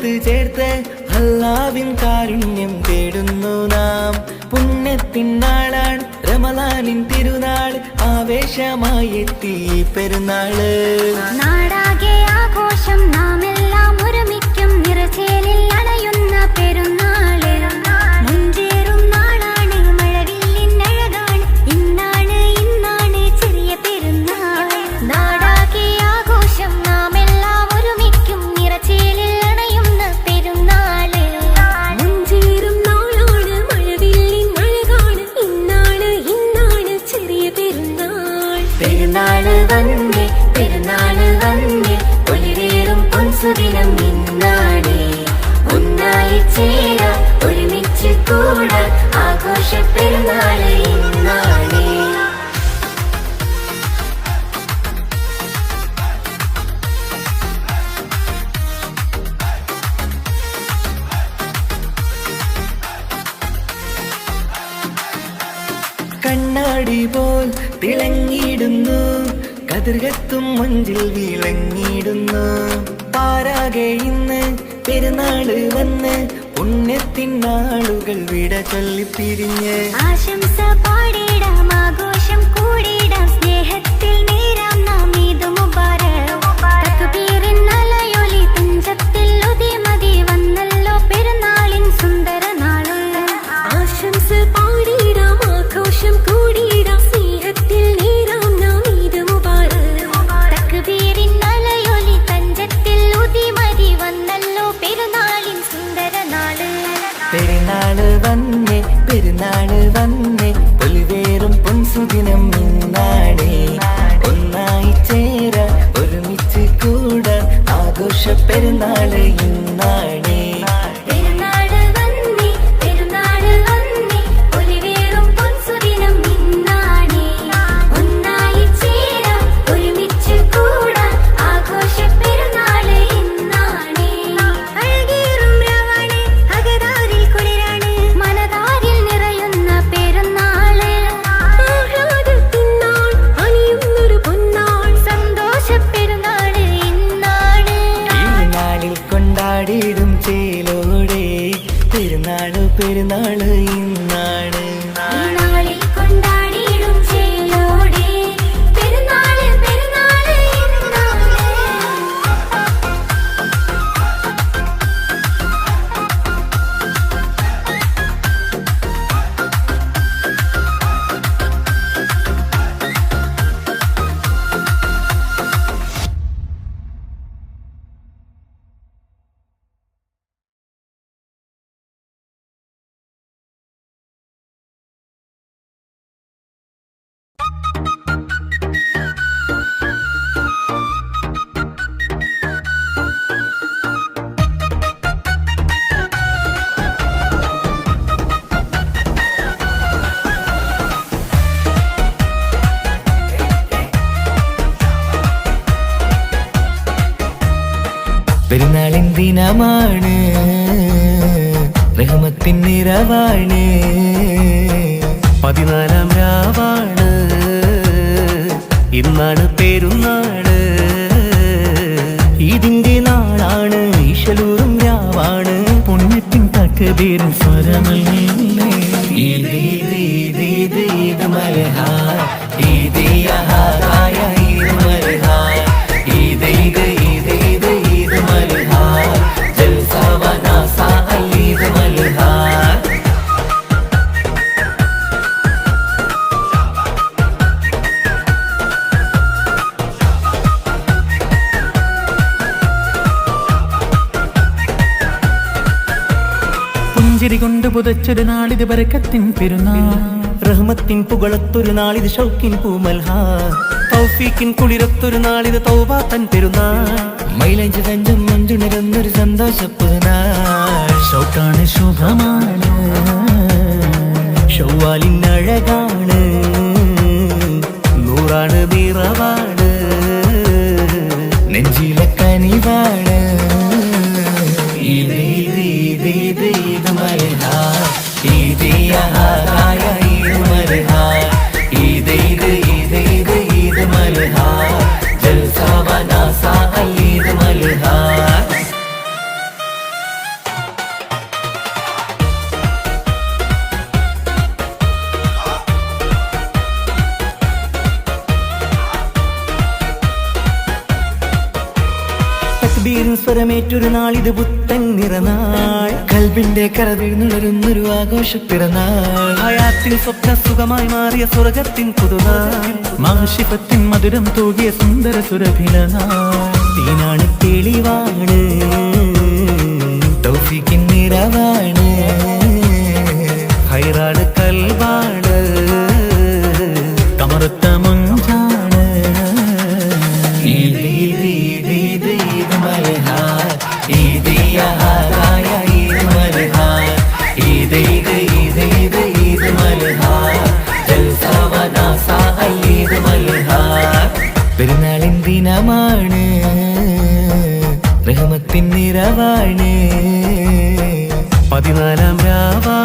ഒത്തുചേർത്ത് അല്ലാവിൻ കാരുണ്യം തേടുന്നു നാം. പുണ്യത്തിൻ നാളാണ് റമളാനിൻ തിരുനാൾ, ആവേശമായി എത്തി പെരുന്നാള്. നാടാകെ ആഘോഷം, നാം എല്ലാം ഒരുമിക്കും നിറചേലിൽ അണയുന്ന പെരുന്നാള്. മുഞ്ചേറും നാളാണ്, മഴവില്ലിൻ അഴകാണ്, ഇന്നാണ് ഇന്നാണ് ചെറിയ പെരുന്നാൾ. നാടാകെ ആഘോഷം, നാം എല്ലാം ഒരുമിക്കും നിറചേലിൽ അണയുന്ന പെരുന്നാള്. മുഞ്ചേറും നാളാണ്, മഴവില്ലിൻ അഴകാണ്, ഇന്നാണ് ഇന്നാണ് ചെറിയ പെരുന്നാൾ. പെരുന്നാള് വന്നേ, പെരുന്നാള് വന്നേ, ഒലിവേറും പൊൻസുദിനം ഇന്നാണ്. ഒന്നായി ചേരാൻ, ഒരുമിച്ച് കൂടാൻ, ആഘോഷ പെരുന്നാള് ഇന്നാണ്. കണ്ണാടി പോൽ തിളങ്ങിയിടുന്നു, കതിർകത്തും മഞ്ചിൽ വിളങ്ങിയിടുന്നു. പാരാകെ ഇന്ന് പെരുന്നാള് വന്ന്, പുണ്യത്തിൻ നാളുകൾ വിട ചൊല്ലിപ്പിരിഞ്ഞ്. ആശംസ പാടിടാം, ആഘോഷം കൂടിടാം, സ്നേഹത്തിൽ നേരാം നാം ഈദ് മുബാരക്. തക്ബീറിൻ അലയൊലി തുഞ്ചത്തിൽ ഉദിമതി വന്നല്ലോ പെരുന്നാളിൻ സുന്ദര നാള്. ആശംസ പാടിടാം, ആഘോഷം കൂടിടാം, സ്നേഹത്തിൽ നേരാം നാം ഈദ് മുബാരക്. തക്ബീറിൻ അലയൊലി തുഞ്ചത്തിൽ ഉദിമതി വന്നല്ലോ പെരുന്നാളിൻ സുന്ദര നാള്. പെരുന്നാള് വന്നേ, പെരുന്നാള് വന്നേ, ഒലിവേറും പൊൻസുദിനം ഇന്നാണ്. ഒന്നായി ചേരാൻ, ഒരുമിച്ച് കൂടാൻ, ആഘോഷ പെരുന്നാള് ഇന്നാണ്. പെരുന്നാള് വന്നേ, പെരുന്നാള് വന്നേ, ഒലിവേറും പൊൻസുദിനം ഇന്നാണ്. ഒന്നായി ചേരാൻ, ഒരുമിച്ച് കൂടാൻ, ആഘോഷ പെരുന്നാള് ഇന്നാണ്. അഴകേറും രാവാണ്, അകതാരിൽ കുളിരാണ്, മനതാരിൽ നിറയുന്ന പെരുന്നാള്. ആഹ്ലാദത്തിൻ നാൾ, അണിയുന്നൊരു പൊന്നാൾ, സന്തോഷ പെരുന്നാള് ഇന്നാണ്. ഈ നാളിൽ കൊണ്ടാടിയിടും ചേലോടെ, പെരുന്നാള് പെരുന്നാള് ഇന്നാണ്. ഈ നാളിൽ കൊണ്ടാടിയിടും ചേലോടെ, പെരുന്നാള് പെരുന്നാള് ഇന്നാണ്. പെരുന്നാളിൻ ദിനമാണ്, റഹ്മത്തിൻ നിറവാണ്, 14 രാവാണ്, ഇന്നാണ് പെരുന്നാള്. ഇതിന്റെ നാളാണ്, ഈശലൂറും രാവാണ്, പുണ്യത്തിൻ തക്ബീറും സ്വരമല്ലേ. ഈദ് ഈദ് ഈദ് ഈദ് ഈദ് മൽഹാ, ഈദ് യഹാദായ ഈദ് മൽഹാ, ഈദ് ഈദ് ഈദ് ഈദ് ഈദ് മൽഹാ, ജൽസ വനാസ ഈദ് മൽഹാ. പുഞ്ചിരി കൊണ്ട് പുതച്ചൊരു നാളിത് ബറക്കത്തിൻ പെരുന്നാൾ, റഹ്മത്തിൻ പുകളത്തൊരു നാളിത് ഷൗക്കിൻ പൂമൽഹാ, തൗഫീക്കിൻ കുളിരത്തൊരു നാളിത് തൗബ തൻ പെരുന്നാൾ, മൈലഞ്ച് തഞ്ചും മഞ്ചുണരുന്നൊരു സന്തോഷ പുതുനാൾ. ഷൗക്കാണ് ശുഭമാണ്, ഷവ്വാലിൻ അഴകാണ്, നൂറാണ് നിറവാണ്, നെഞ്ചിലെ കനിവാണ്. ഈദ് ഈദ് ഈദ് ഈദ് ഈദ് മൽഹാ, ഈദ് യഹാദായ ഈദ് മൽഹാ, ഈദ് ഈദ് ഈദ് ഈദ് ഈദ് മൽഹാ, ജൽസ വനാസ ഈദ് മൽഹാ. നൊമ്പരമേറ്റൊരു നാളിത് പുത്തൻ നിറനാൾ കൽബിന്റെ കരവിഴുന്നുണരുന്നൊരു ആഘോഷ പിറന്നാൾ ഹയാത്തിൻ സ്വപ്ന സുഖമായി മാറിയ സ്വർഗത്തിൻ പുതുനാൾ മാഷിഫത്തിൻ മധുരം തൂകിയ സുന്ദര സുരഭിലനാൾ തീനാണ് തെളിവാണ് തൗഫീഖിൻ നിറവാണ് ഹൈറാണ് കൽവാണ് കമറുത്ത മുഞ്ചാണ് ഈദ് ഈദ് ഈദ് ഈദ് ഈദ് മൽഹാർ ഈദ് യഹാറായ ഈദ് മൽഹാർ ഈദ് ഈദ് ഈദ് ഈദ് ഈദ് മൽഹാർ ജൽസ വനാസ ഈദ് മൽഹാർ പെരുന്നാളിൻ ദിനമാണ് റഹ്മത്തിൻ നിറവാണ് 14 രാവാണ്